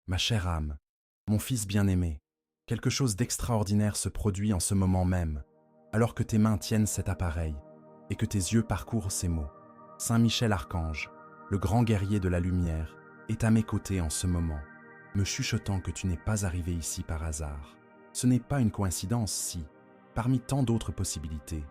Ma chère âme, mon fils bien-aimé, quelque chose d'extraordinaire se produit en ce moment même, alors que tes mains tiennent cet appareil et que tes yeux parcourent ces mots. Saint Michel Archange, le grand guerrier de la lumière, est à mes côtés en ce moment, me chuchotant que tu n'es pas arrivé ici par hasard. Ce n'est pas une coïncidence si, parmi tant d'autres possibilités,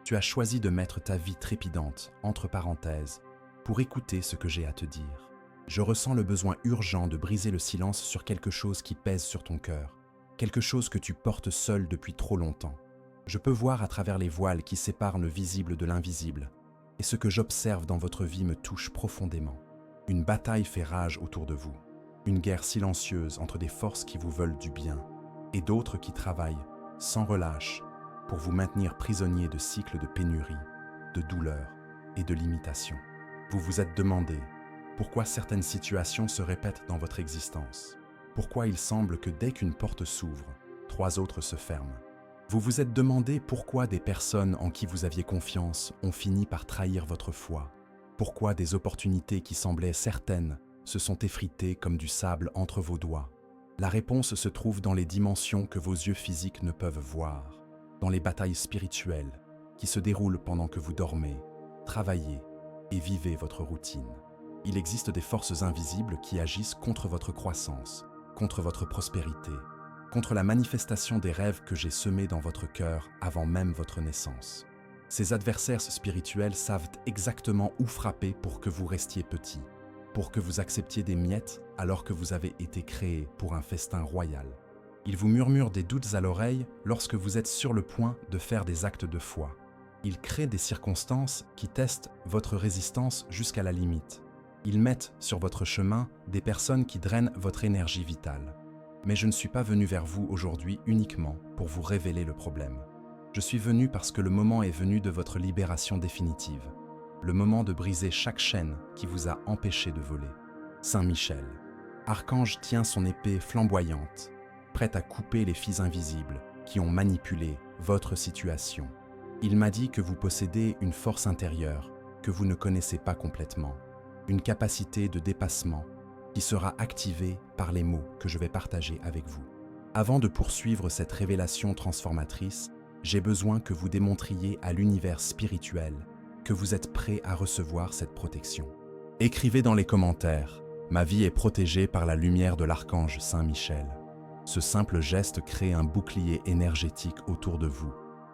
tu as choisi de mettre ta vie trépidante entre parenthèses pour écouter ce que j'ai à te dire. Je ressens le besoin urgent de briser le silence sur quelque chose qui pèse sur ton cœur, quelque chose que tu portes seul depuis trop longtemps. Je peux voir à travers les voiles qui séparent le visible de l'invisible, et ce que j'observe dans votre vie me touche profondément. Une bataille fait rage autour de vous, une guerre silencieuse entre des forces qui vous veulent du bien, et d'autres qui travaillent, sans relâche, pour vous maintenir prisonnier de cycles de pénurie, de douleur et de limitation. Vous vous êtes demandé pourquoi certaines situations se répètent dans votre existence, pourquoi il semble que dès qu'une porte s'ouvre, 3 autres se ferment. Vous vous êtes demandé pourquoi des personnes en qui vous aviez confiance ont fini par trahir votre foi, pourquoi des opportunités qui semblaient certaines se sont effritées comme du sable entre vos doigts. La réponse se trouve dans les dimensions que vos yeux physiques ne peuvent voir, dans les batailles spirituelles qui se déroulent pendant que vous dormez, travaillez et vivez votre routine. Il existe des forces invisibles qui agissent contre votre croissance, contre votre prospérité, contre la manifestation des rêves que j'ai semés dans votre cœur avant même votre naissance. Ces adversaires spirituels savent exactement où frapper pour que vous restiez petit, pour que vous acceptiez des miettes alors que vous avez été créé pour un festin royal. Ils vous murmurent des doutes à l'oreille lorsque vous êtes sur le point de faire des actes de foi. Ils créent des circonstances qui testent votre résistance jusqu'à la limite. Ils mettent sur votre chemin des personnes qui drainent votre énergie vitale. Mais je ne suis pas venu vers vous aujourd'hui uniquement pour vous révéler le problème. Je suis venu parce que le moment est venu de votre libération définitive, le moment de briser chaque chaîne qui vous a empêché de voler. Saint Michel, Archange tient son épée flamboyante, prête à couper les fils invisibles qui ont manipulé votre situation. Il m'a dit que vous possédez une force intérieure que vous ne connaissez pas complètement, une capacité de dépassement qui sera activée par les mots que je vais partager avec vous. Avant de poursuivre cette révélation transformatrice, j'ai besoin que vous démontriez à l'univers spirituel que vous êtes prêt à recevoir cette protection. Écrivez dans les commentaires « Ma vie est protégée par la lumière de l'archange Saint Michel ». Ce simple geste crée un bouclier énergétique autour de vous,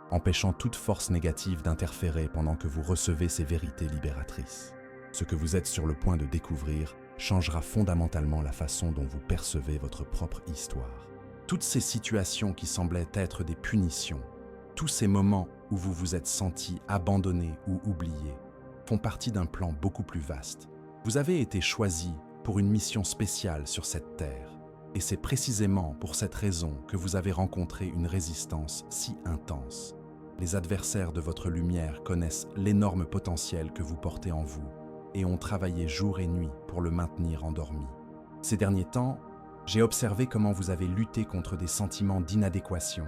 empêchant toute force négative d'interférer pendant que vous recevez ces vérités libératrices. Ce que vous êtes sur le point de découvrir changera fondamentalement la façon dont vous percevez votre propre histoire. Toutes ces situations qui semblaient être des punitions, tous ces moments où vous vous êtes senti abandonné ou oublié, font partie d'un plan beaucoup plus vaste. Vous avez été choisi pour une mission spéciale sur cette terre, et c'est précisément pour cette raison que vous avez rencontré une résistance si intense. Les adversaires de votre lumière connaissent l'énorme potentiel que vous portez en vous, et ont travaillé jour et nuit pour le maintenir endormi. Ces derniers temps, j'ai observé comment vous avez lutté contre des sentiments d'inadéquation,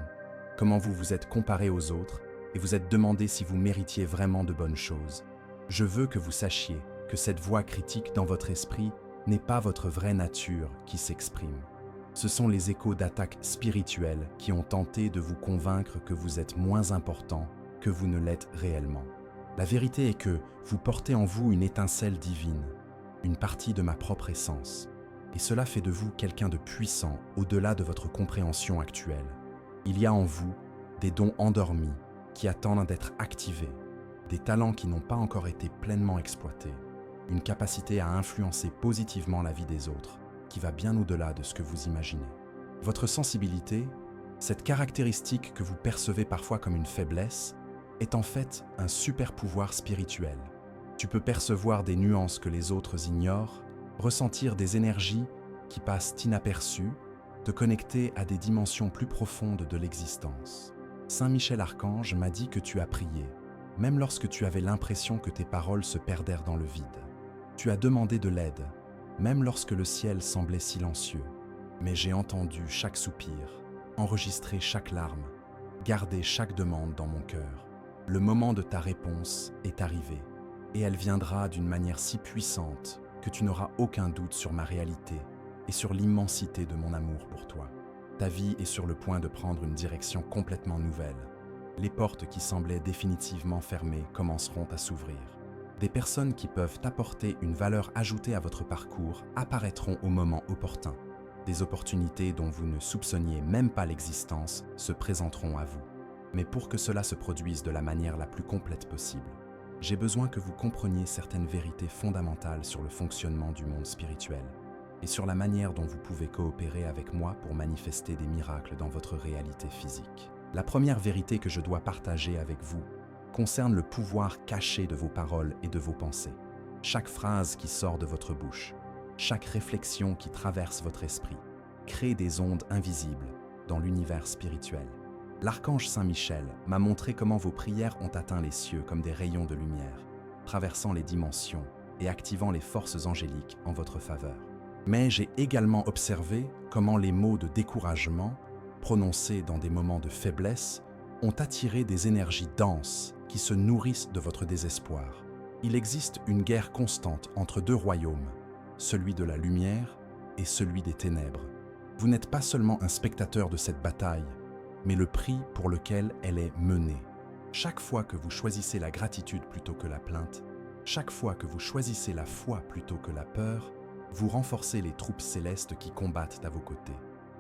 comment vous vous êtes comparé aux autres et vous êtes demandé si vous méritiez vraiment de bonnes choses. Je veux que vous sachiez que cette voix critique dans votre esprit n'est pas votre vraie nature qui s'exprime. Ce sont les échos d'attaques spirituelles qui ont tenté de vous convaincre que vous êtes moins important que vous ne l'êtes réellement. La vérité est que vous portez en vous une étincelle divine, une partie de ma propre essence, et cela fait de vous quelqu'un de puissant au-delà de votre compréhension actuelle. Il y a en vous des dons endormis qui attendent d'être activés, des talents qui n'ont pas encore été pleinement exploités, une capacité à influencer positivement la vie des autres qui va bien au-delà de ce que vous imaginez. Votre sensibilité, cette caractéristique que vous percevez parfois comme une faiblesse, est en fait un super pouvoir spirituel. Tu peux percevoir des nuances que les autres ignorent, ressentir des énergies qui passent inaperçues, te connecter à des dimensions plus profondes de l'existence. Saint Michel Archange m'a dit que tu as prié, même lorsque tu avais l'impression que tes paroles se perdèrent dans le vide. Tu as demandé de l'aide, même lorsque le ciel semblait silencieux. Mais j'ai entendu chaque soupir, enregistré chaque larme, gardé chaque demande dans mon cœur. Le moment de ta réponse est arrivé, et elle viendra d'une manière si puissante que tu n'auras aucun doute sur ma réalité et sur l'immensité de mon amour pour toi. Ta vie est sur le point de prendre une direction complètement nouvelle. Les portes qui semblaient définitivement fermées commenceront à s'ouvrir. Des personnes qui peuvent apporter une valeur ajoutée à votre parcours apparaîtront au moment opportun. Des opportunités dont vous ne soupçonniez même pas l'existence se présenteront à vous. Mais pour que cela se produise de la manière la plus complète possible, j'ai besoin que vous compreniez certaines vérités fondamentales sur le fonctionnement du monde spirituel et sur la manière dont vous pouvez coopérer avec moi pour manifester des miracles dans votre réalité physique. La première vérité que je dois partager avec vous concerne le pouvoir caché de vos paroles et de vos pensées. Chaque phrase qui sort de votre bouche, chaque réflexion qui traverse votre esprit, crée des ondes invisibles dans l'univers spirituel. L'archange Saint Michel m'a montré comment vos prières ont atteint les cieux comme des rayons de lumière, traversant les dimensions et activant les forces angéliques en votre faveur. Mais j'ai également observé comment les mots de découragement, prononcés dans des moments de faiblesse, ont attiré des énergies denses qui se nourrissent de votre désespoir. Il existe une guerre constante entre deux royaumes, celui de la lumière et celui des ténèbres. Vous n'êtes pas seulement un spectateur de cette bataille, mais le prix pour lequel elle est menée. Chaque fois que vous choisissez la gratitude plutôt que la plainte, chaque fois que vous choisissez la foi plutôt que la peur, vous renforcez les troupes célestes qui combattent à vos côtés.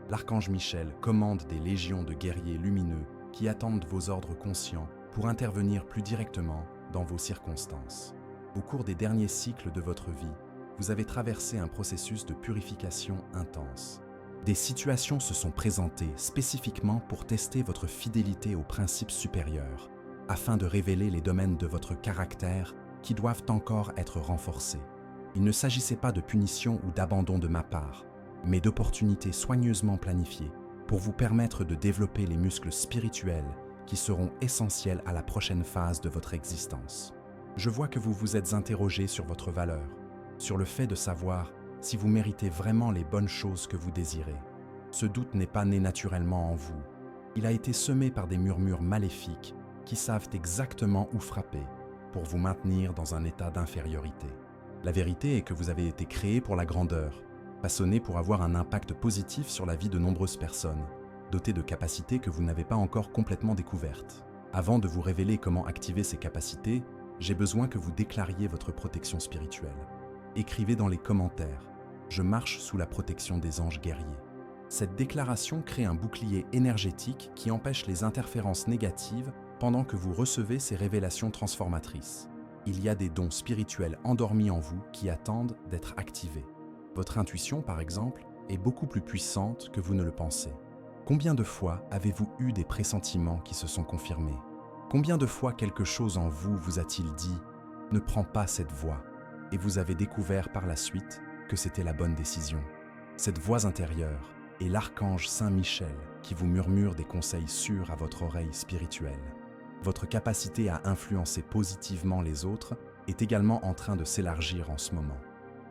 L'archange Michel commande des légions de guerriers lumineux qui attendent vos ordres conscients pour intervenir plus directement dans vos circonstances. Au cours des derniers cycles de votre vie, vous avez traversé un processus de purification intense. Des situations se sont présentées spécifiquement pour tester votre fidélité aux principes supérieurs, afin de révéler les domaines de votre caractère qui doivent encore être renforcés. Il ne s'agissait pas de punition ou d'abandon de ma part, mais d'opportunités soigneusement planifiées pour vous permettre de développer les muscles spirituels qui seront essentiels à la prochaine phase de votre existence. Je vois que vous vous êtes interrogé sur votre valeur, sur le fait de savoir si vous méritez vraiment les bonnes choses que vous désirez. Ce doute n'est pas né naturellement en vous. Il a été semé par des murmures maléfiques qui savent exactement où frapper pour vous maintenir dans un état d'infériorité. La vérité est que vous avez été créé pour la grandeur, façonné pour avoir un impact positif sur la vie de nombreuses personnes, doté de capacités que vous n'avez pas encore complètement découvertes. Avant de vous révéler comment activer ces capacités, j'ai besoin que vous déclariez votre protection spirituelle. Écrivez dans les commentaires « Je marche sous la protection des anges guerriers ». Cette déclaration crée un bouclier énergétique qui empêche les interférences négatives pendant que vous recevez ces révélations transformatrices. Il y a des dons spirituels endormis en vous qui attendent d'être activés. Votre intuition, par exemple, est beaucoup plus puissante que vous ne le pensez. Combien de fois avez-vous eu des pressentiments qui se sont confirmés? Combien de fois quelque chose en vous vous a-t-il dit « Ne prends pas cette voie » et vous avez découvert par la suite que c'était la bonne décision? Cette voix intérieure est l'archange Saint Michel qui vous murmure des conseils sûrs à votre oreille spirituelle. Votre capacité à influencer positivement les autres est également en train de s'élargir en ce moment.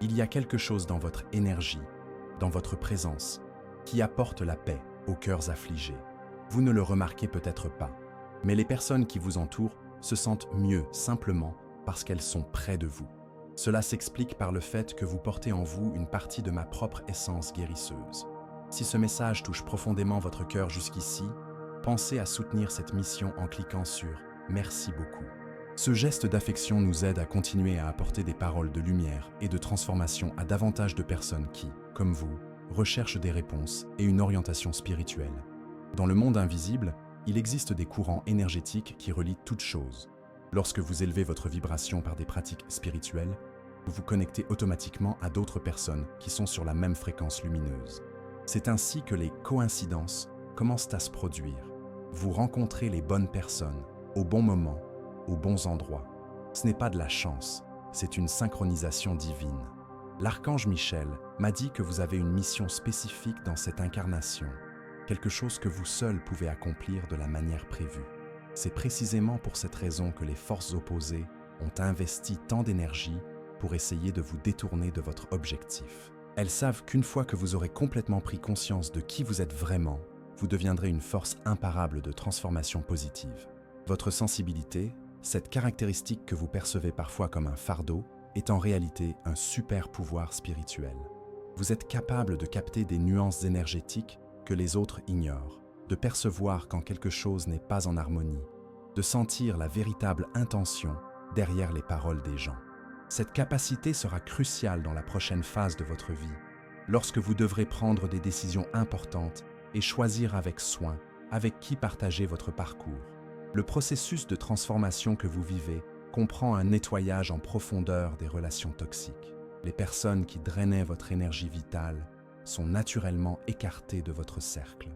Il y a quelque chose dans votre énergie, dans votre présence, qui apporte la paix aux cœurs affligés. Vous ne le remarquez peut-être pas, mais les personnes qui vous entourent se sentent mieux simplement parce qu'elles sont près de vous. Cela s'explique par le fait que vous portez en vous une partie de ma propre essence guérisseuse. Si ce message touche profondément votre cœur jusqu'ici, pensez à soutenir cette mission en cliquant sur « Merci beaucoup ». Ce geste d'affection nous aide à continuer à apporter des paroles de lumière et de transformation à davantage de personnes qui, comme vous, recherchent des réponses et une orientation spirituelle. Dans le monde invisible, il existe des courants énergétiques qui relient toutes choses. Lorsque vous élevez votre vibration par des pratiques spirituelles, vous vous connectez automatiquement à d'autres personnes qui sont sur la même fréquence lumineuse. C'est ainsi que les coïncidences commencent à se produire. Vous rencontrez les bonnes personnes, au bon moment, aux bons endroits. Ce n'est pas de la chance, c'est une synchronisation divine. L'archange Michel m'a dit que vous avez une mission spécifique dans cette incarnation, quelque chose que vous seul pouvez accomplir de la manière prévue. C'est précisément pour cette raison que les forces opposées ont investi tant d'énergie pour essayer de vous détourner de votre objectif. Elles savent qu'une fois que vous aurez complètement pris conscience de qui vous êtes vraiment, vous deviendrez une force imparable de transformation positive. Votre sensibilité, cette caractéristique que vous percevez parfois comme un fardeau, est en réalité un super pouvoir spirituel. Vous êtes capable de capter des nuances énergétiques que les autres ignorent, de percevoir quand quelque chose n'est pas en harmonie, de sentir la véritable intention derrière les paroles des gens. Cette capacité sera cruciale dans la prochaine phase de votre vie, lorsque vous devrez prendre des décisions importantes et choisir avec soin avec qui partager votre parcours. Le processus de transformation que vous vivez comprend un nettoyage en profondeur des relations toxiques. Les personnes qui drainaient votre énergie vitale sont naturellement écartées de votre cercle.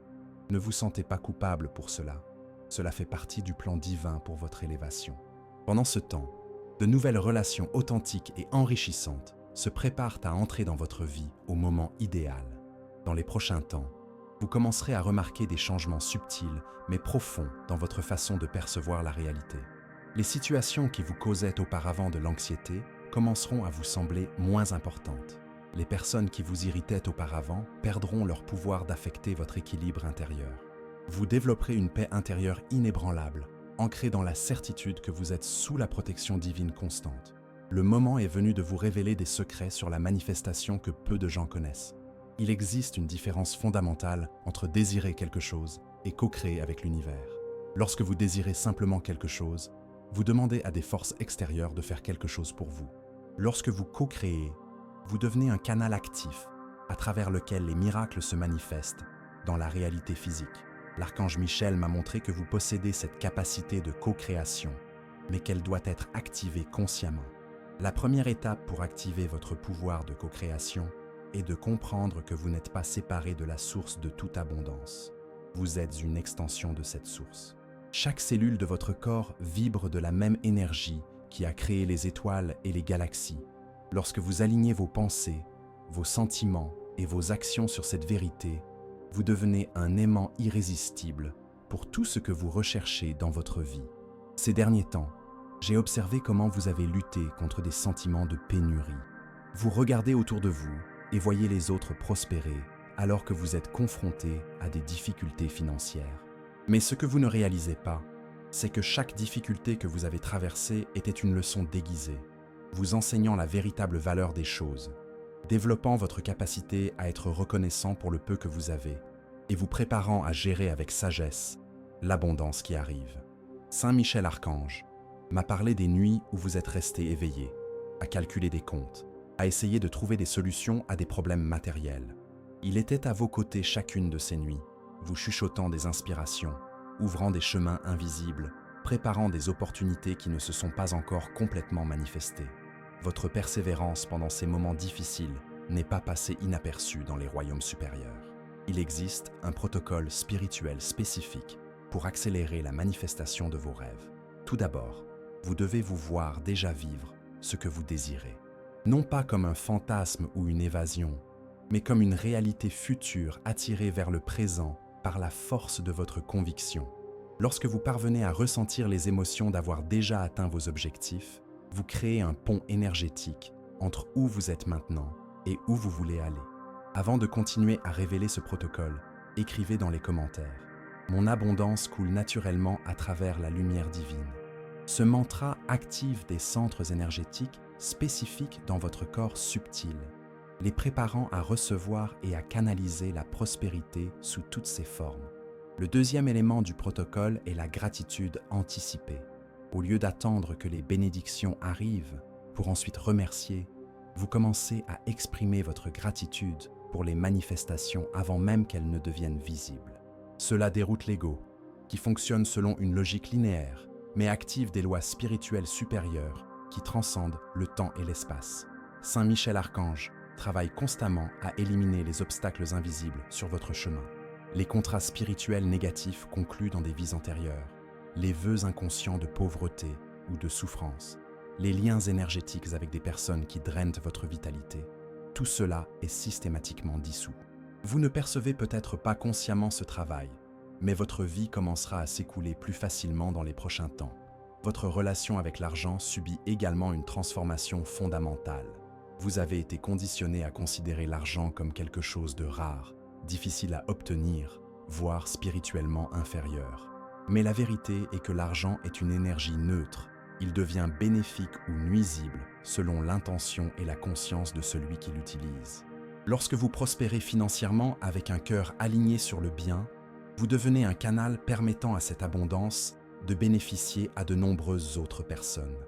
Ne vous sentez pas coupable pour cela. Cela fait partie du plan divin pour votre élévation. Pendant ce temps, de nouvelles relations authentiques et enrichissantes se préparent à entrer dans votre vie au moment idéal. Dans les prochains temps, vous commencerez à remarquer des changements subtils mais profonds dans votre façon de percevoir la réalité. Les situations qui vous causaient auparavant de l'anxiété commenceront à vous sembler moins importantes. Les personnes qui vous irritaient auparavant perdront leur pouvoir d'affecter votre équilibre intérieur. Vous développerez une paix intérieure inébranlable, ancrée dans la certitude que vous êtes sous la protection divine constante. Le moment est venu de vous révéler des secrets sur la manifestation que peu de gens connaissent. Il existe une différence fondamentale entre désirer quelque chose et co-créer avec l'univers. Lorsque vous désirez simplement quelque chose, vous demandez à des forces extérieures de faire quelque chose pour vous. Lorsque vous co-créez, vous devenez un canal actif à travers lequel les miracles se manifestent dans la réalité physique. L'archange Michel m'a montré que vous possédez cette capacité de co-création, mais qu'elle doit être activée consciemment. La première étape pour activer votre pouvoir de co-création est de comprendre que vous n'êtes pas séparé de la source de toute abondance. Vous êtes une extension de cette source. Chaque cellule de votre corps vibre de la même énergie qui a créé les étoiles et les galaxies. Lorsque vous alignez vos pensées, vos sentiments et vos actions sur cette vérité, vous devenez un aimant irrésistible pour tout ce que vous recherchez dans votre vie. Ces derniers temps, j'ai observé comment vous avez lutté contre des sentiments de pénurie. Vous regardez autour de vous et voyez les autres prospérer alors que vous êtes confronté à des difficultés financières. Mais ce que vous ne réalisez pas, c'est que chaque difficulté que vous avez traversée était une leçon déguisée, vous enseignant la véritable valeur des choses, développant votre capacité à être reconnaissant pour le peu que vous avez et vous préparant à gérer avec sagesse l'abondance qui arrive. Saint Michel Archange m'a parlé des nuits où vous êtes resté éveillé, à calculer des comptes, à essayer de trouver des solutions à des problèmes matériels. Il était à vos côtés chacune de ces nuits, vous chuchotant des inspirations, ouvrant des chemins invisibles, préparant des opportunités qui ne se sont pas encore complètement manifestées. Votre persévérance pendant ces moments difficiles n'est pas passée inaperçue dans les royaumes supérieurs. Il existe un protocole spirituel spécifique pour accélérer la manifestation de vos rêves. Tout d'abord, vous devez vous voir déjà vivre ce que vous désirez. Non pas comme un fantasme ou une évasion, mais comme une réalité future attirée vers le présent par la force de votre conviction. Lorsque vous parvenez à ressentir les émotions d'avoir déjà atteint vos objectifs, vous créez un pont énergétique entre où vous êtes maintenant et où vous voulez aller. Avant de continuer à révéler ce protocole, écrivez dans les commentaires « Mon abondance coule naturellement à travers la lumière divine ». Ce mantra active des centres énergétiques spécifiques dans votre corps subtil, les préparant à recevoir et à canaliser la prospérité sous toutes ses formes. Le deuxième élément du protocole est la gratitude anticipée. Au lieu d'attendre que les bénédictions arrivent pour ensuite remercier, vous commencez à exprimer votre gratitude pour les manifestations avant même qu'elles ne deviennent visibles. Cela déroute l'ego, qui fonctionne selon une logique linéaire, mais active des lois spirituelles supérieures qui transcendent le temps et l'espace. Saint Michel Archange travaille constamment à éliminer les obstacles invisibles sur votre chemin. Les contrats spirituels négatifs conclus dans des vies antérieures, les vœux inconscients de pauvreté ou de souffrance, les liens énergétiques avec des personnes qui drainent votre vitalité, tout cela est systématiquement dissous. Vous ne percevez peut-être pas consciemment ce travail, mais votre vie commencera à s'écouler plus facilement dans les prochains temps. Votre relation avec l'argent subit également une transformation fondamentale. Vous avez été conditionné à considérer l'argent comme quelque chose de rare, difficile à obtenir, voire spirituellement inférieur. Mais la vérité est que l'argent est une énergie neutre. Il devient bénéfique ou nuisible selon l'intention et la conscience de celui qui l'utilise. Lorsque vous prospérez financièrement avec un cœur aligné sur le bien, vous devenez un canal permettant à cette abondance de bénéficier à de nombreuses autres personnes.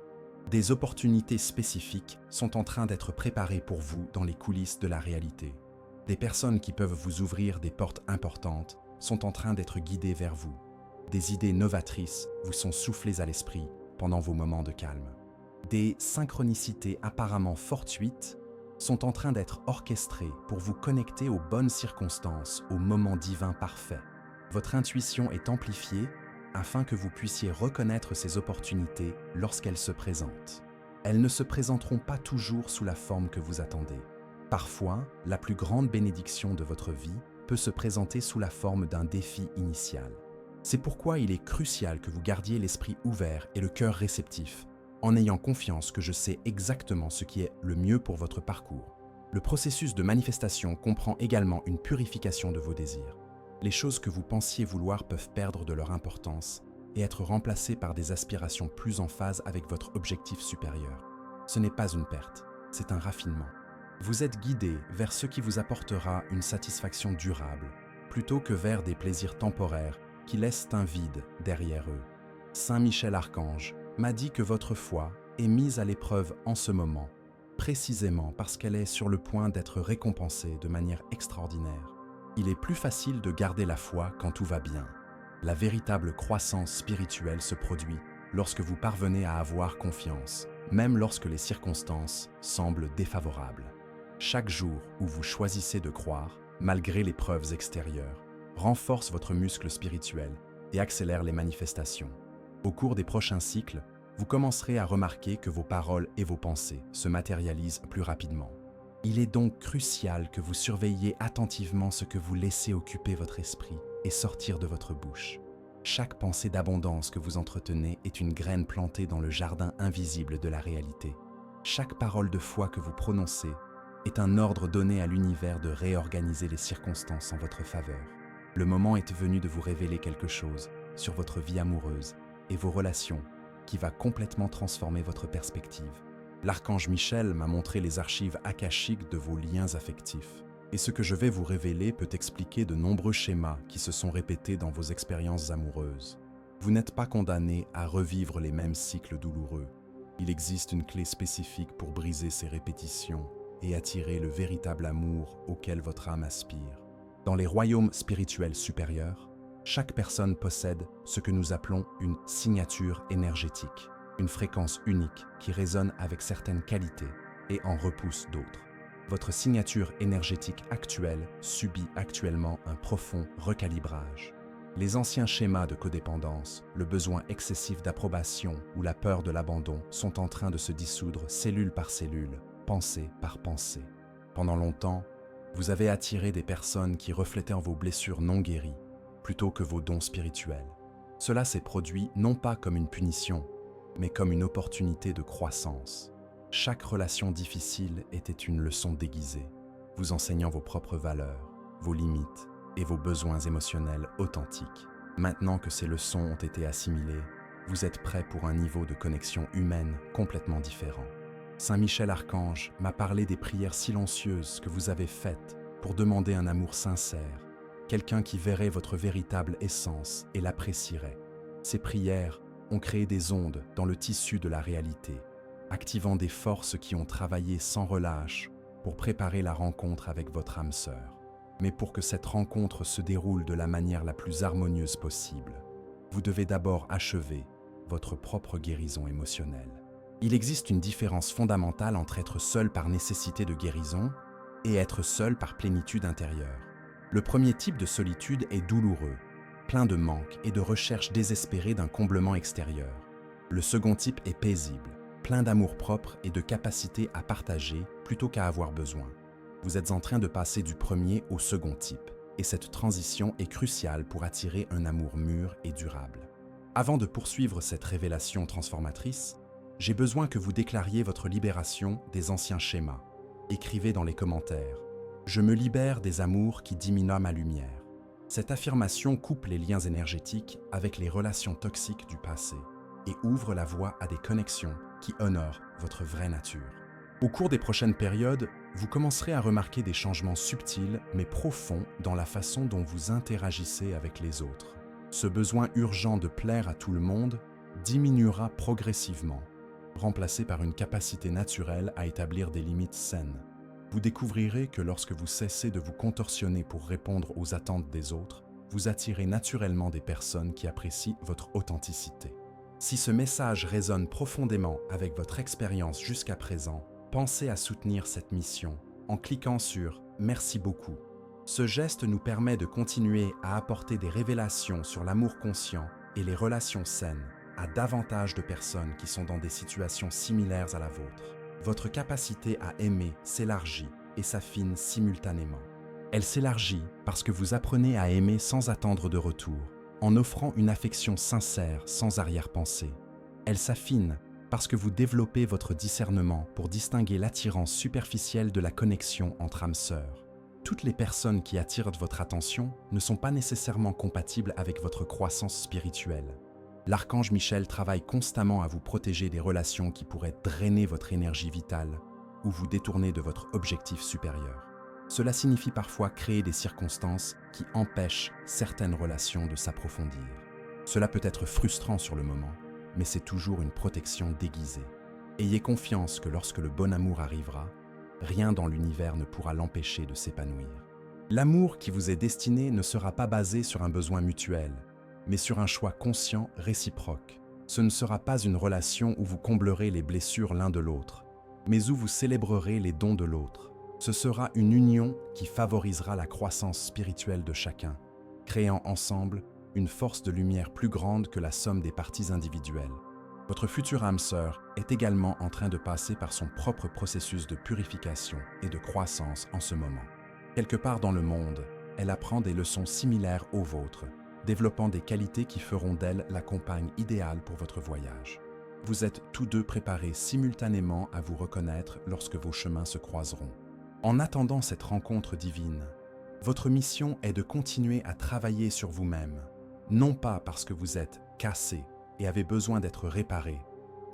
Des opportunités spécifiques sont en train d'être préparées pour vous dans les coulisses de la réalité. Des personnes qui peuvent vous ouvrir des portes importantes sont en train d'être guidées vers vous. Des idées novatrices vous sont soufflées à l'esprit pendant vos moments de calme. Des synchronicités apparemment fortuites sont en train d'être orchestrées pour vous connecter aux bonnes circonstances, au moment divin parfait. Votre intuition est amplifiée afin que vous puissiez reconnaître ces opportunités lorsqu'elles se présentent. Elles ne se présenteront pas toujours sous la forme que vous attendez. Parfois, la plus grande bénédiction de votre vie peut se présenter sous la forme d'un défi initial. C'est pourquoi il est crucial que vous gardiez l'esprit ouvert et le cœur réceptif, en ayant confiance que je sais exactement ce qui est le mieux pour votre parcours. Le processus de manifestation comprend également une purification de vos désirs. Les choses que vous pensiez vouloir peuvent perdre de leur importance et être remplacées par des aspirations plus en phase avec votre objectif supérieur. Ce n'est pas une perte, c'est un raffinement. Vous êtes guidé vers ce qui vous apportera une satisfaction durable, plutôt que vers des plaisirs temporaires qui laissent un vide derrière eux. Saint Michel Archange m'a dit que votre foi est mise à l'épreuve en ce moment, précisément parce qu'elle est sur le point d'être récompensée de manière extraordinaire. Il est plus facile de garder la foi quand tout va bien. La véritable croissance spirituelle se produit lorsque vous parvenez à avoir confiance, même lorsque les circonstances semblent défavorables. Chaque jour où vous choisissez de croire, malgré les preuves extérieures, renforce votre muscle spirituel et accélère les manifestations. Au cours des prochains cycles, vous commencerez à remarquer que vos paroles et vos pensées se matérialisent plus rapidement. Il est donc crucial que vous surveilliez attentivement ce que vous laissez occuper votre esprit et sortir de votre bouche. Chaque pensée d'abondance que vous entretenez est une graine plantée dans le jardin invisible de la réalité. Chaque parole de foi que vous prononcez est un ordre donné à l'univers de réorganiser les circonstances en votre faveur. Le moment est venu de vous révéler quelque chose sur votre vie amoureuse et vos relations qui va complètement transformer votre perspective. L'archange Michel m'a montré les archives akashiques de vos liens affectifs. Et ce que je vais vous révéler peut expliquer de nombreux schémas qui se sont répétés dans vos expériences amoureuses. Vous n'êtes pas condamné à revivre les mêmes cycles douloureux. Il existe une clé spécifique pour briser ces répétitions et attirer le véritable amour auquel votre âme aspire. Dans les royaumes spirituels supérieurs, chaque personne possède ce que nous appelons une signature énergétique, une fréquence unique qui résonne avec certaines qualités et en repousse d'autres. Votre signature énergétique actuelle subit actuellement un profond recalibrage. Les anciens schémas de codépendance, le besoin excessif d'approbation ou la peur de l'abandon sont en train de se dissoudre cellule par cellule, pensée par pensée. Pendant longtemps, vous avez attiré des personnes qui reflétaient vos blessures non guéries, plutôt que vos dons spirituels. Cela s'est produit non pas comme une punition, mais comme une opportunité de croissance. Chaque relation difficile était une leçon déguisée, vous enseignant vos propres valeurs, vos limites et vos besoins émotionnels authentiques. Maintenant que ces leçons ont été assimilées, vous êtes prêt pour un niveau de connexion humaine complètement différent. Saint Michel Archange m'a parlé des prières silencieuses que vous avez faites pour demander un amour sincère, quelqu'un qui verrait votre véritable essence et l'apprécierait. Ces prières ont créé des ondes dans le tissu de la réalité, activant des forces qui ont travaillé sans relâche pour préparer la rencontre avec votre âme sœur. Mais pour que cette rencontre se déroule de la manière la plus harmonieuse possible, vous devez d'abord achever votre propre guérison émotionnelle. Il existe une différence fondamentale entre être seul par nécessité de guérison et être seul par plénitude intérieure. Le premier type de solitude est douloureux, plein de manques et de recherche désespérée d'un comblement extérieur. Le second type est paisible, plein d'amour-propre et de capacité à partager plutôt qu'à avoir besoin. Vous êtes en train de passer du premier au second type, et cette transition est cruciale pour attirer un amour mûr et durable. Avant de poursuivre cette révélation transformatrice, j'ai besoin que vous déclariez votre libération des anciens schémas. Écrivez dans les commentaires « Je me libère des amours qui diminuent ma lumière ». Cette affirmation coupe les liens énergétiques avec les relations toxiques du passé et ouvre la voie à des connexions qui honorent votre vraie nature. Au cours des prochaines périodes, vous commencerez à remarquer des changements subtils mais profonds dans la façon dont vous interagissez avec les autres. Ce besoin urgent de plaire à tout le monde diminuera progressivement, remplacé par une capacité naturelle à établir des limites saines. Vous découvrirez que lorsque vous cessez de vous contorsionner pour répondre aux attentes des autres, vous attirez naturellement des personnes qui apprécient votre authenticité. Si ce message résonne profondément avec votre expérience jusqu'à présent, pensez à soutenir cette mission en cliquant sur « Merci beaucoup ». Ce geste nous permet de continuer à apporter des révélations sur l'amour conscient et les relations saines à davantage de personnes qui sont dans des situations similaires à la vôtre. Votre capacité à aimer s'élargit et s'affine simultanément. Elle s'élargit parce que vous apprenez à aimer sans attendre de retour, en offrant une affection sincère sans arrière-pensée. Elle s'affine parce que vous développez votre discernement pour distinguer l'attirance superficielle de la connexion entre âmes sœurs. Toutes les personnes qui attirent votre attention ne sont pas nécessairement compatibles avec votre croissance spirituelle. L'archange Michel travaille constamment à vous protéger des relations qui pourraient drainer votre énergie vitale ou vous détourner de votre objectif supérieur. Cela signifie parfois créer des circonstances qui empêchent certaines relations de s'approfondir. Cela peut être frustrant sur le moment, mais c'est toujours une protection déguisée. Ayez confiance que lorsque le bon amour arrivera, rien dans l'univers ne pourra l'empêcher de s'épanouir. L'amour qui vous est destiné ne sera pas basé sur un besoin mutuel, mais sur un choix conscient réciproque. Ce ne sera pas une relation où vous comblerez les blessures l'un de l'autre, mais où vous célébrerez les dons de l'autre. Ce sera une union qui favorisera la croissance spirituelle de chacun, créant ensemble une force de lumière plus grande que la somme des parties individuelles. Votre future âme sœur est également en train de passer par son propre processus de purification et de croissance en ce moment. Quelque part dans le monde, elle apprend des leçons similaires aux vôtres, développant des qualités qui feront d'elle la compagne idéale pour votre voyage. Vous êtes tous deux préparés simultanément à vous reconnaître lorsque vos chemins se croiseront. En attendant cette rencontre divine, votre mission est de continuer à travailler sur vous-même, non pas parce que vous êtes cassé et avez besoin d'être réparé,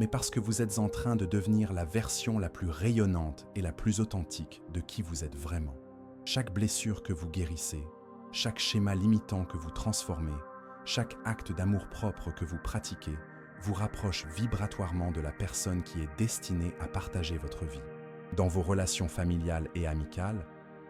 mais parce que vous êtes en train de devenir la version la plus rayonnante et la plus authentique de qui vous êtes vraiment. Chaque blessure que vous guérissez, chaque schéma limitant que vous transformez, chaque acte d'amour-propre que vous pratiquez, vous rapproche vibratoirement de la personne qui est destinée à partager votre vie. Dans vos relations familiales et amicales,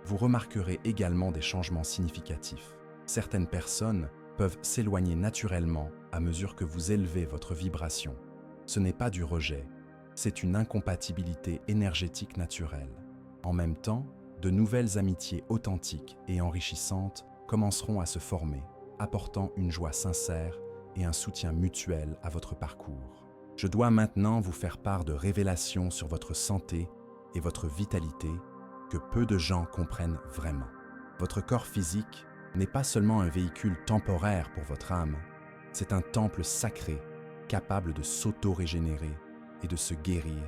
vous remarquerez également des changements significatifs. Certaines personnes peuvent s'éloigner naturellement à mesure que vous élevez votre vibration. Ce n'est pas du rejet, c'est une incompatibilité énergétique naturelle. En même temps, de nouvelles amitiés authentiques et enrichissantes commenceront à se former, apportant une joie sincère et un soutien mutuel à votre parcours. Je dois maintenant vous faire part de révélations sur votre santé et votre vitalité que peu de gens comprennent vraiment. Votre corps physique n'est pas seulement un véhicule temporaire pour votre âme, c'est un temple sacré capable de s'auto-régénérer et de se guérir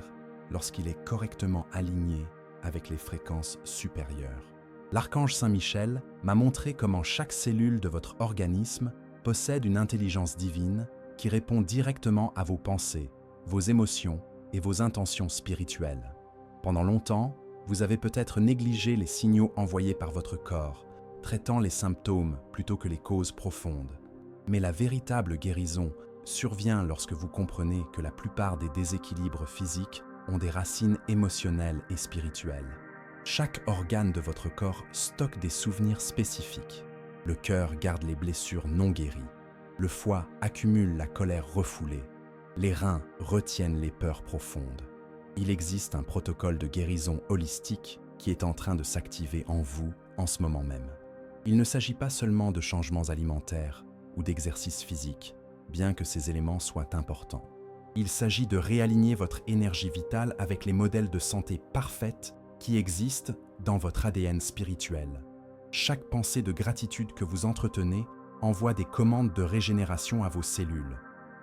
lorsqu'il est correctement aligné avec les fréquences supérieures. L'archange Saint-Michel m'a montré comment chaque cellule de votre organisme possède une intelligence divine qui répond directement à vos pensées, vos émotions et vos intentions spirituelles. Pendant longtemps, vous avez peut-être négligé les signaux envoyés par votre corps, traitant les symptômes plutôt que les causes profondes. Mais la véritable guérison survient lorsque vous comprenez que la plupart des déséquilibres physiques ont des racines émotionnelles et spirituelles. Chaque organe de votre corps stocke des souvenirs spécifiques. Le cœur garde les blessures non guéries. Le foie accumule la colère refoulée. Les reins retiennent les peurs profondes. Il existe un protocole de guérison holistique qui est en train de s'activer en vous en ce moment même. Il ne s'agit pas seulement de changements alimentaires ou d'exercices physiques, bien que ces éléments soient importants. Il s'agit de réaligner votre énergie vitale avec les modèles de santé parfaits qui existent dans votre ADN spirituel. Chaque pensée de gratitude que vous entretenez envoie des commandes de régénération à vos cellules.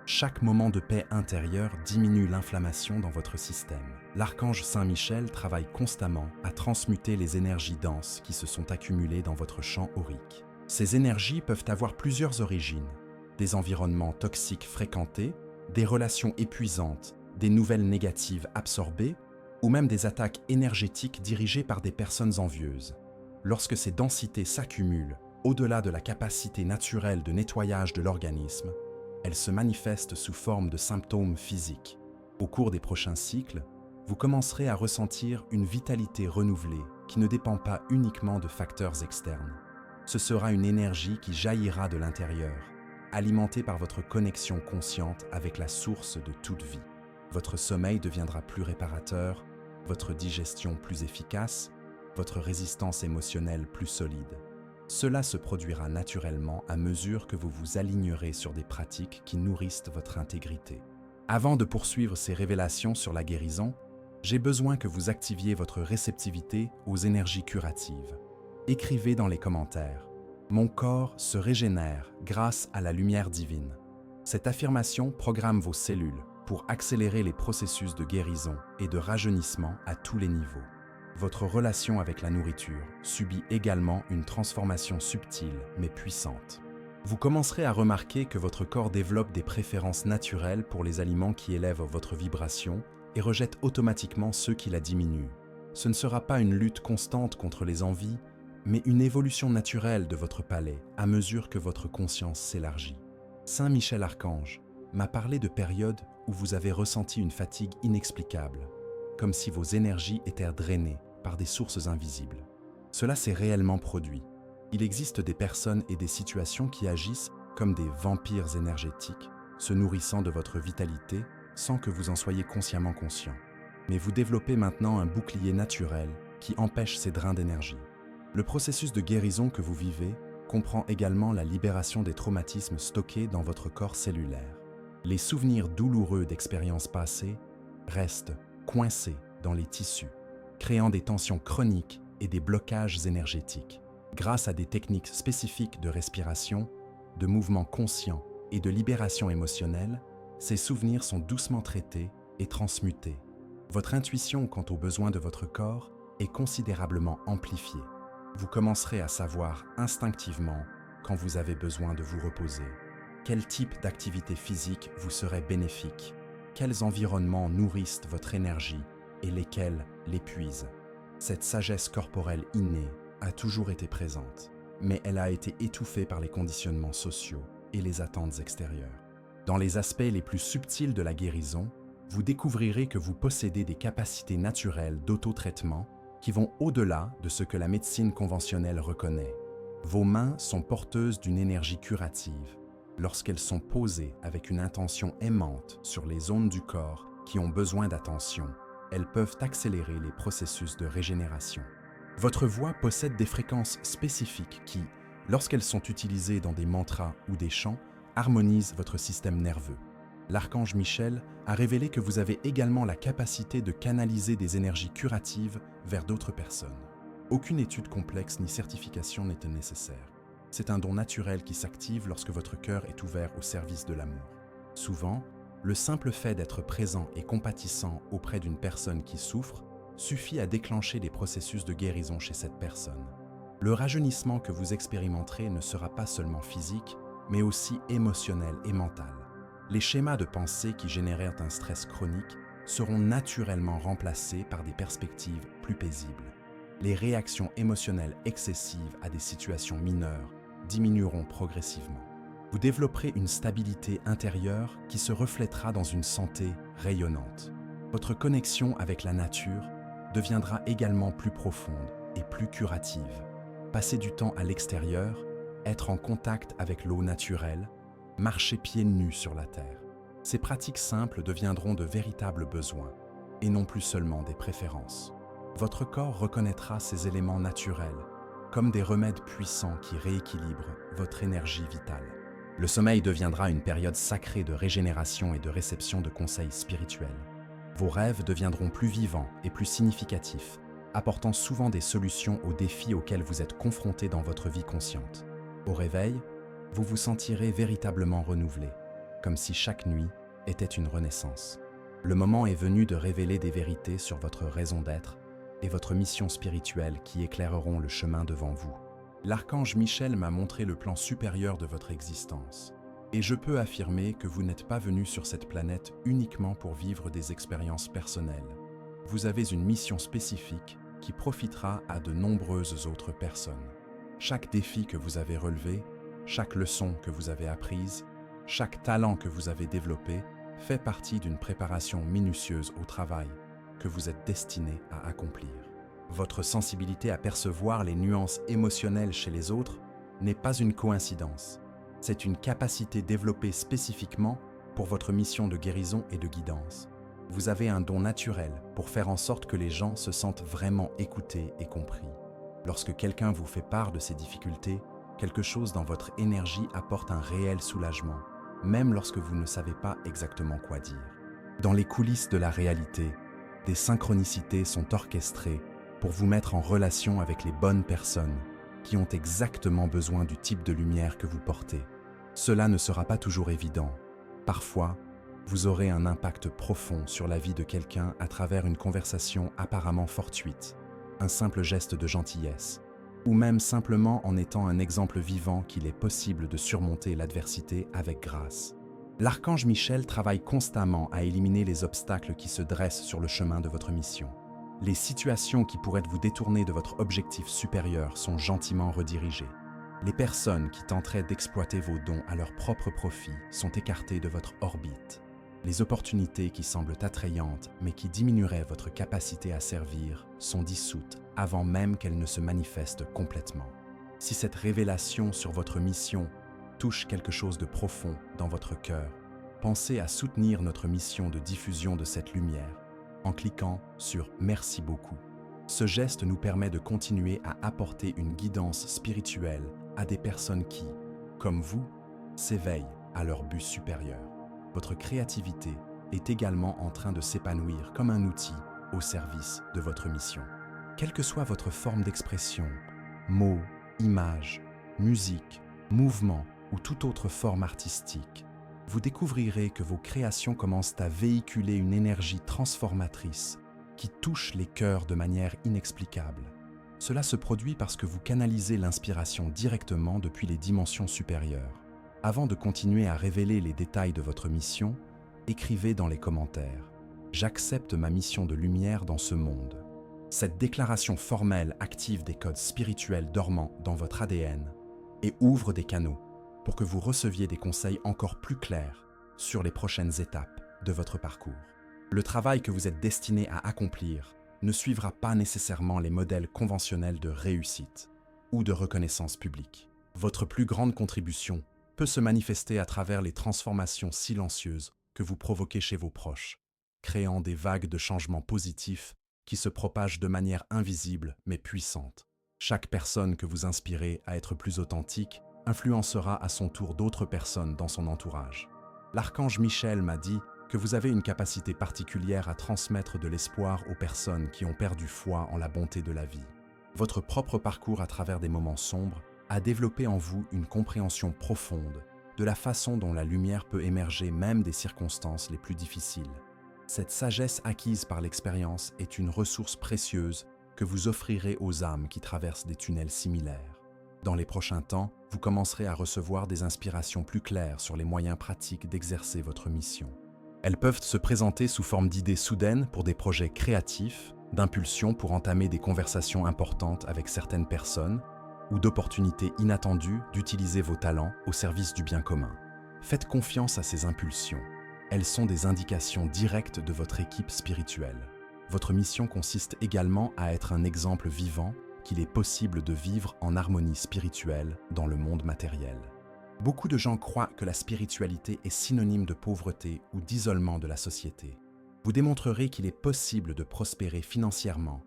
Chaque moment de paix intérieure diminue l'inflammation dans votre système. L'archange Saint-Michel travaille constamment à transmuter les énergies denses qui se sont accumulées dans votre champ aurique. Ces énergies peuvent avoir plusieurs origines: des environnements toxiques fréquentés, des relations épuisantes, des nouvelles négatives absorbées ou même des attaques énergétiques dirigées par des personnes envieuses. Lorsque ces densités s'accumulent au-delà de la capacité naturelle de nettoyage de l'organisme, elles se manifestent sous forme de symptômes physiques. Au cours des prochains cycles, vous commencerez à ressentir une vitalité renouvelée qui ne dépend pas uniquement de facteurs externes. Ce sera une énergie qui jaillira de l'intérieur, alimentée par votre connexion consciente avec la source de toute vie. Votre sommeil deviendra plus réparateur, votre digestion plus efficace, votre résistance émotionnelle plus solide. Cela se produira naturellement à mesure que vous vous alignerez sur des pratiques qui nourrissent votre intégrité. Avant de poursuivre ces révélations sur la guérison, j'ai besoin que vous activiez votre réceptivité aux énergies curatives. Écrivez dans les commentaires « Mon corps se régénère grâce à la lumière divine ». Cette affirmation programme vos cellules pour accélérer les processus de guérison et de rajeunissement à tous les niveaux. Votre relation avec la nourriture subit également une transformation subtile mais puissante. Vous commencerez à remarquer que votre corps développe des préférences naturelles pour les aliments qui élèvent votre vibration et rejette automatiquement ceux qui la diminuent. Ce ne sera pas une lutte constante contre les envies, mais une évolution naturelle de votre palais à mesure que votre conscience s'élargit. Saint Michel Archange m'a parlé de périodes où vous avez ressenti une fatigue inexplicable, comme si vos énergies étaient drainées par des sources invisibles. Cela s'est réellement produit. Il existe des personnes et des situations qui agissent comme des vampires énergétiques, se nourrissant de votre vitalité sans que vous en soyez consciemment conscient. Mais vous développez maintenant un bouclier naturel qui empêche ces drains d'énergie. Le processus de guérison que vous vivez comprend également la libération des traumatismes stockés dans votre corps cellulaire. Les souvenirs douloureux d'expériences passées restent coincés dans les tissus, créant des tensions chroniques et des blocages énergétiques. Grâce à des techniques spécifiques de respiration, de mouvements conscients et de libération émotionnelle, ces souvenirs sont doucement traités et transmutés. Votre intuition quant aux besoins de votre corps est considérablement amplifiée. Vous commencerez à savoir instinctivement quand vous avez besoin de vous reposer, quel type d'activité physique vous serait bénéfique, quels environnements nourrissent votre énergie et lesquels l'épuisent. Cette sagesse corporelle innée a toujours été présente, mais elle a été étouffée par les conditionnements sociaux et les attentes extérieures. Dans les aspects les plus subtils de la guérison, vous découvrirez que vous possédez des capacités naturelles d'auto-traitement qui vont au-delà de ce que la médecine conventionnelle reconnaît. Vos mains sont porteuses d'une énergie curative. Lorsqu'elles sont posées avec une intention aimante sur les zones du corps qui ont besoin d'attention, elles peuvent accélérer les processus de régénération. Votre voix possède des fréquences spécifiques qui, lorsqu'elles sont utilisées dans des mantras ou des chants, harmonisent votre système nerveux. L'archange Michel a révélé que vous avez également la capacité de canaliser des énergies curatives vers d'autres personnes. Aucune étude complexe ni certification n'était nécessaire. C'est un don naturel qui s'active lorsque votre cœur est ouvert au service de l'amour. Souvent, le simple fait d'être présent et compatissant auprès d'une personne qui souffre suffit à déclencher des processus de guérison chez cette personne. Le rajeunissement que vous expérimenterez ne sera pas seulement physique, mais aussi émotionnel et mental. Les schémas de pensée qui génèrent un stress chronique seront naturellement remplacés par des perspectives plus paisibles. Les réactions émotionnelles excessives à des situations mineures diminueront progressivement. Vous développerez une stabilité intérieure qui se reflètera dans une santé rayonnante. Votre connexion avec la nature deviendra également plus profonde et plus curative. Passer du temps à l'extérieur, être en contact avec l'eau naturelle, marcher pieds nus sur la terre. Ces pratiques simples deviendront de véritables besoins et non plus seulement des préférences. Votre corps reconnaîtra ces éléments naturels comme des remèdes puissants qui rééquilibrent votre énergie vitale. Le sommeil deviendra une période sacrée de régénération et de réception de conseils spirituels. Vos rêves deviendront plus vivants et plus significatifs, apportant souvent des solutions aux défis auxquels vous êtes confrontés dans votre vie consciente. Au réveil, vous vous sentirez véritablement renouvelé, comme si chaque nuit était une renaissance. Le moment est venu de révéler des vérités sur votre raison d'être et votre mission spirituelle qui éclaireront le chemin devant vous. L'archange Michel m'a montré le plan supérieur de votre existence, et je peux affirmer que vous n'êtes pas venu sur cette planète uniquement pour vivre des expériences personnelles. vous avez une mission spécifique qui profitera à de nombreuses autres personnes. Chaque défi que vous avez relevé, chaque leçon que vous avez apprise, chaque talent que vous avez développé fait partie d'une préparation minutieuse au travail que vous êtes destiné à accomplir. Votre sensibilité à percevoir les nuances émotionnelles chez les autres n'est pas une coïncidence. C'est une capacité développée spécifiquement pour votre mission de guérison et de guidance. Vous avez un don naturel pour faire en sorte que les gens se sentent vraiment écoutés et compris. Lorsque quelqu'un vous fait part de ses difficultés, quelque chose dans votre énergie apporte un réel soulagement, même lorsque vous ne savez pas exactement quoi dire. Dans les coulisses de la réalité, des synchronicités sont orchestrées pour vous mettre en relation avec les bonnes personnes qui ont exactement besoin du type de lumière que vous portez. Cela ne sera pas toujours évident. Parfois, vous aurez un impact profond sur la vie de quelqu'un à travers une conversation apparemment fortuite, un simple geste de gentillesse, ou même simplement en étant un exemple vivant qu'il est possible de surmonter l'adversité avec grâce. L'archange Michel travaille constamment à éliminer les obstacles qui se dressent sur le chemin de votre mission. Les situations qui pourraient vous détourner de votre objectif supérieur sont gentiment redirigées. Les personnes qui tenteraient d'exploiter vos dons à leur propre profit sont écartées de votre orbite. Les opportunités qui semblent attrayantes mais qui diminueraient votre capacité à servir sont dissoutes avant même qu'elles ne se manifestent complètement. Si cette révélation sur votre mission touche quelque chose de profond dans votre cœur, pensez à soutenir notre mission de diffusion de cette lumière en cliquant sur « Merci beaucoup ». Ce geste nous permet de continuer à apporter une guidance spirituelle à des personnes qui, comme vous, s'éveillent à leur but supérieur. Votre créativité est également en train de s'épanouir comme un outil au service de votre mission. Quelle que soit votre forme d'expression, mots, images, musique, mouvement ou toute autre forme artistique, vous découvrirez que vos créations commencent à véhiculer une énergie transformatrice qui touche les cœurs de manière inexplicable. Cela se produit parce que vous canalisez l'inspiration directement depuis les dimensions supérieures. Avant de continuer à révéler les détails de votre mission, écrivez dans les commentaires « J'accepte ma mission de lumière dans ce monde ». Cette déclaration formelle active des codes spirituels dormants dans votre ADN et ouvre des canaux pour que vous receviez des conseils encore plus clairs sur les prochaines étapes de votre parcours. Le travail que vous êtes destiné à accomplir ne suivra pas nécessairement les modèles conventionnels de réussite ou de reconnaissance publique. Votre plus grande contribution peut se manifester à travers les transformations silencieuses que vous provoquez chez vos proches, créant des vagues de changements positifs qui se propagent de manière invisible mais puissante. Chaque personne que vous inspirez à être plus authentique influencera à son tour d'autres personnes dans son entourage. L'archange Michel m'a dit que vous avez une capacité particulière à transmettre de l'espoir aux personnes qui ont perdu foi en la bonté de la vie. Votre propre parcours à travers des moments sombres a développé en vous une compréhension profonde de la façon dont la lumière peut émerger même des circonstances les plus difficiles. Cette sagesse acquise par l'expérience est une ressource précieuse que vous offrirez aux âmes qui traversent des tunnels similaires. Dans les prochains temps, vous commencerez à recevoir des inspirations plus claires sur les moyens pratiques d'exercer votre mission. Elles peuvent se présenter sous forme d'idées soudaines pour des projets créatifs, d'impulsions pour entamer des conversations importantes avec certaines personnes, ou d'opportunités inattendues d'utiliser vos talents au service du bien commun. Faites confiance à ces impulsions. Elles sont des indications directes de votre équipe spirituelle. Votre mission consiste également à être un exemple vivant qu'il est possible de vivre en harmonie spirituelle dans le monde matériel. Beaucoup de gens croient que la spiritualité est synonyme de pauvreté ou d'isolement de la société. Vous démontrerez qu'il est possible de prospérer financièrement,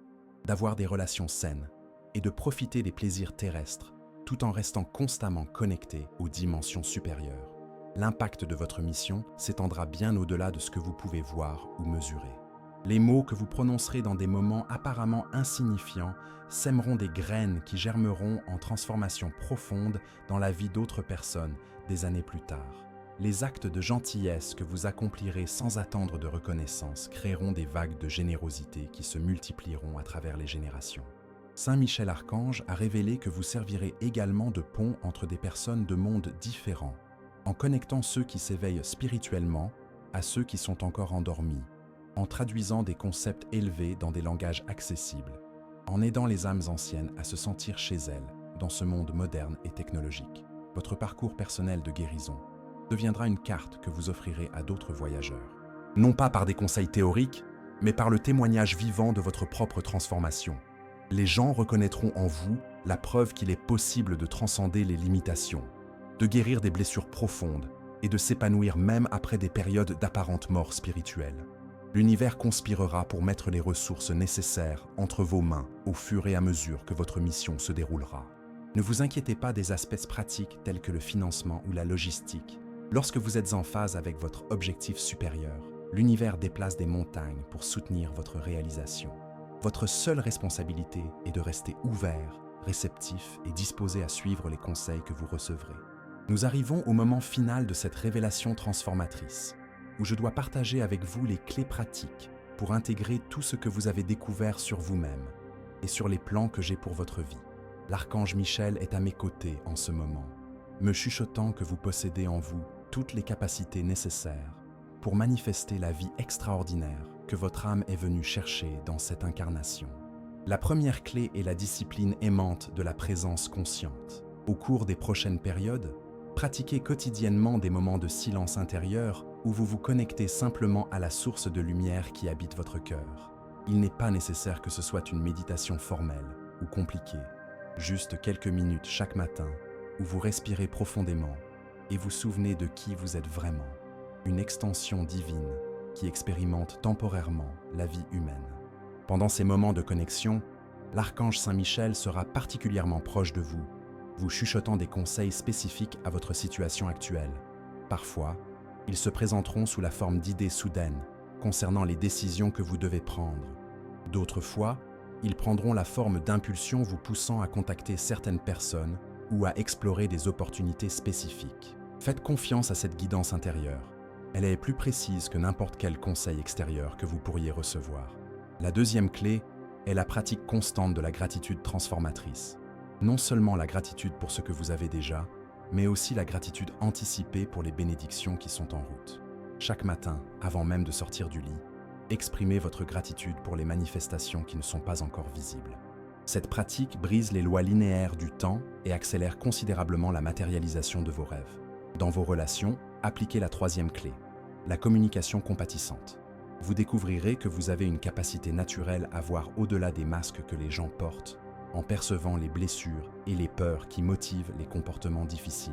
d'avoir des relations saines et de profiter des plaisirs terrestres tout en restant constamment connecté aux dimensions supérieures. L'impact de votre mission s'étendra bien au-delà de ce que vous pouvez voir ou mesurer. Les mots que vous prononcerez dans des moments apparemment insignifiants sèmeront des graines qui germeront en transformation profonde dans la vie d'autres personnes des années plus tard. Les actes de gentillesse que vous accomplirez sans attendre de reconnaissance créeront des vagues de générosité qui se multiplieront à travers les générations. Saint Michel Archange a révélé que vous servirez également de pont entre des personnes de mondes différents, en connectant ceux qui s'éveillent spirituellement à ceux qui sont encore endormis, en traduisant des concepts élevés dans des langages accessibles, en aidant les âmes anciennes à se sentir chez elles dans ce monde moderne et technologique. Votre parcours personnel de guérison deviendra une carte que vous offrirez à d'autres voyageurs. Non pas par des conseils théoriques, mais par le témoignage vivant de votre propre transformation. Les gens reconnaîtront en vous la preuve qu'il est possible de transcender les limitations, de guérir des blessures profondes et de s'épanouir même après des périodes d'apparente mort spirituelle. L'univers conspirera pour mettre les ressources nécessaires entre vos mains au fur et à mesure que votre mission se déroulera. Ne vous inquiétez pas des aspects pratiques tels que le financement ou la logistique. Lorsque vous êtes en phase avec votre objectif supérieur, l'univers déplace des montagnes pour soutenir votre réalisation. Votre seule responsabilité est de rester ouvert, réceptif et disposé à suivre les conseils que vous recevrez. Nous arrivons au moment final de cette révélation transformatrice, où je dois partager avec vous les clés pratiques pour intégrer tout ce que vous avez découvert sur vous-même et sur les plans que j'ai pour votre vie. L'archange Michel est à mes côtés en ce moment, me chuchotant que vous possédez en vous toutes les capacités nécessaires pour manifester la vie extraordinaire que votre âme est venue chercher dans cette incarnation. La première clé est la discipline aimante de la présence consciente. Au cours des prochaines périodes, pratiquez quotidiennement des moments de silence intérieur où vous vous connectez simplement à la source de lumière qui habite votre cœur. Il n'est pas nécessaire que ce soit une méditation formelle ou compliquée, juste quelques minutes chaque matin où vous respirez profondément et vous souvenez de qui vous êtes vraiment, une extension divine qui expérimente temporairement la vie humaine. Pendant ces moments de connexion, l'archange Saint-Michel sera particulièrement proche de vous, vous chuchotant des conseils spécifiques à votre situation actuelle. Parfois, ils se présenteront sous la forme d'idées soudaines concernant les décisions que vous devez prendre. D'autres fois, ils prendront la forme d'impulsions vous poussant à contacter certaines personnes ou à explorer des opportunités spécifiques. Faites confiance à cette guidance intérieure. Elle est plus précise que n'importe quel conseil extérieur que vous pourriez recevoir. La deuxième clé est la pratique constante de la gratitude transformatrice. Non seulement la gratitude pour ce que vous avez déjà, mais aussi la gratitude anticipée pour les bénédictions qui sont en route. Chaque matin, avant même de sortir du lit, exprimez votre gratitude pour les manifestations qui ne sont pas encore visibles. Cette pratique brise les lois linéaires du temps et accélère considérablement la matérialisation de vos rêves. Dans vos relations, appliquez la troisième clé, la communication compatissante. Vous découvrirez que vous avez une capacité naturelle à voir au-delà des masques que les gens portent, en percevant les blessures et les peurs qui motivent les comportements difficiles.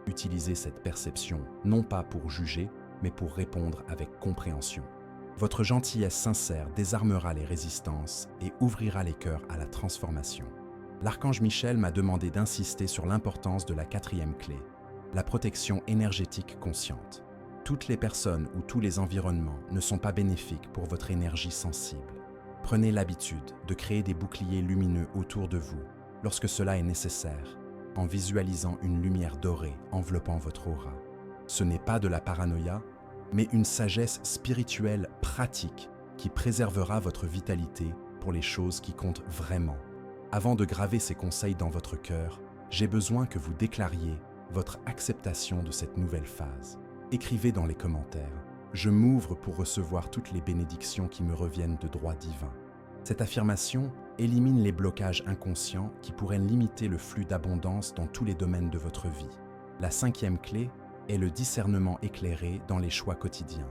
Utilisez cette perception non pas pour juger, mais pour répondre avec compréhension. Votre gentillesse sincère désarmera les résistances et ouvrira les cœurs à la transformation. L'archange Michel m'a demandé d'insister sur l'importance de la quatrième clé, la protection énergétique consciente. Toutes les personnes ou tous les environnements ne sont pas bénéfiques pour votre énergie sensible. Prenez l'habitude de créer des boucliers lumineux autour de vous lorsque cela est nécessaire, en visualisant une lumière dorée enveloppant votre aura. Ce n'est pas de la paranoïa, mais une sagesse spirituelle pratique qui préservera votre vitalité pour les choses qui comptent vraiment. Avant de graver ces conseils dans votre cœur, j'ai besoin que vous déclariez votre acceptation de cette nouvelle phase. Écrivez dans les commentaires « Je m'ouvre pour recevoir toutes les bénédictions qui me reviennent de droit divin ». Cette affirmation élimine les blocages inconscients qui pourraient limiter le flux d'abondance dans tous les domaines de votre vie. La cinquième clé est le discernement éclairé dans les choix quotidiens.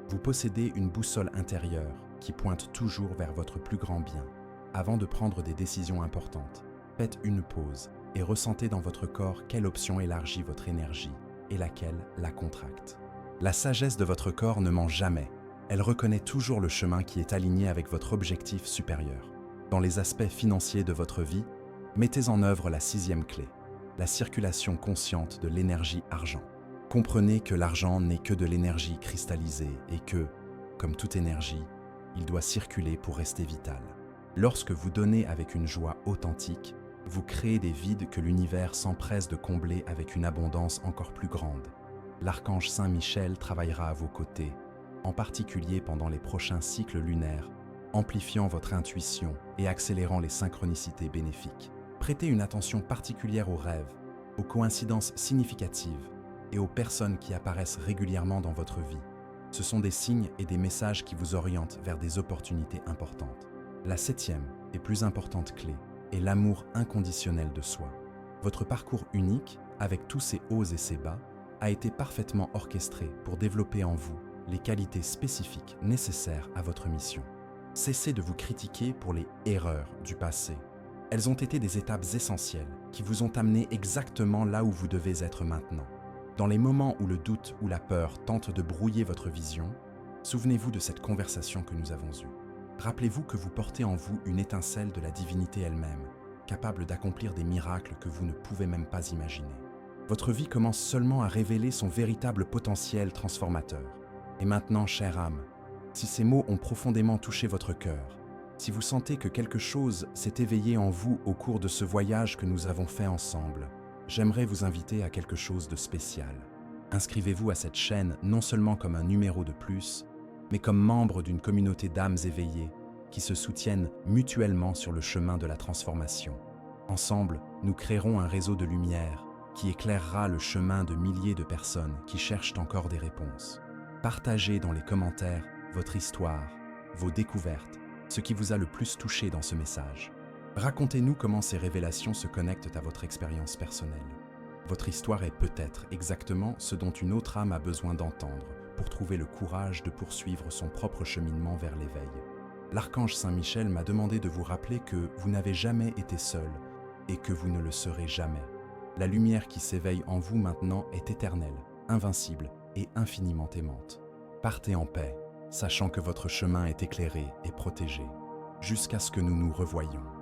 Vous possédez une boussole intérieure qui pointe toujours vers votre plus grand bien. Avant de prendre des décisions importantes, faites une pause et ressentez dans votre corps quelle option élargit votre énergie et laquelle la contracte. La sagesse de votre corps ne ment jamais. Elle reconnaît toujours le chemin qui est aligné avec votre objectif supérieur. Dans les aspects financiers de votre vie, mettez en œuvre la sixième clé, la circulation consciente de l'énergie argent. Comprenez que l'argent n'est que de l'énergie cristallisée et que, comme toute énergie, il doit circuler pour rester vital. Lorsque vous donnez avec une joie authentique, vous créez des vides que l'univers s'empresse de combler avec une abondance encore plus grande. L'archange Saint-Michel travaillera à vos côtés, en particulier pendant les prochains cycles lunaires, amplifiant votre intuition et accélérant les synchronicités bénéfiques. Prêtez une attention particulière aux rêves, aux coïncidences significatives et aux personnes qui apparaissent régulièrement dans votre vie. Ce sont des signes et des messages qui vous orientent vers des opportunités importantes. La 7e et plus importante clé est l'amour inconditionnel de soi. Votre parcours unique, avec tous ses hauts et ses bas, a été parfaitement orchestré pour développer en vous les qualités spécifiques nécessaires à votre mission. Cessez de vous critiquer pour les erreurs du passé. Elles ont été des étapes essentielles qui vous ont amené exactement là où vous devez être maintenant. Dans les moments où le doute ou la peur tentent de brouiller votre vision, souvenez-vous de cette conversation que nous avons eue. Rappelez-vous que vous portez en vous une étincelle de la divinité elle-même, capable d'accomplir des miracles que vous ne pouvez même pas imaginer. Votre vie commence seulement à révéler son véritable potentiel transformateur. Et maintenant, chère âme, si ces mots ont profondément touché votre cœur, si vous sentez que quelque chose s'est éveillé en vous au cours de ce voyage que nous avons fait ensemble, j'aimerais vous inviter à quelque chose de spécial. Inscrivez-vous à cette chaîne non seulement comme un numéro de plus, mais comme membre d'une communauté d'âmes éveillées qui se soutiennent mutuellement sur le chemin de la transformation. Ensemble, nous créerons un réseau de lumière qui éclairera le chemin de milliers de personnes qui cherchent encore des réponses. Partagez dans les commentaires votre histoire, vos découvertes, ce qui vous a le plus touché dans ce message. Racontez-nous comment ces révélations se connectent à votre expérience personnelle. Votre histoire est peut-être exactement ce dont une autre âme a besoin d'entendre pour trouver le courage de poursuivre son propre cheminement vers l'éveil. L'archange Saint-Michel m'a demandé de vous rappeler que vous n'avez jamais été seul et que vous ne le serez jamais. La lumière qui s'éveille en vous maintenant est éternelle, invincible et infiniment aimante. Partez en paix, sachant que votre chemin est éclairé et protégé, jusqu'à ce que nous nous revoyions.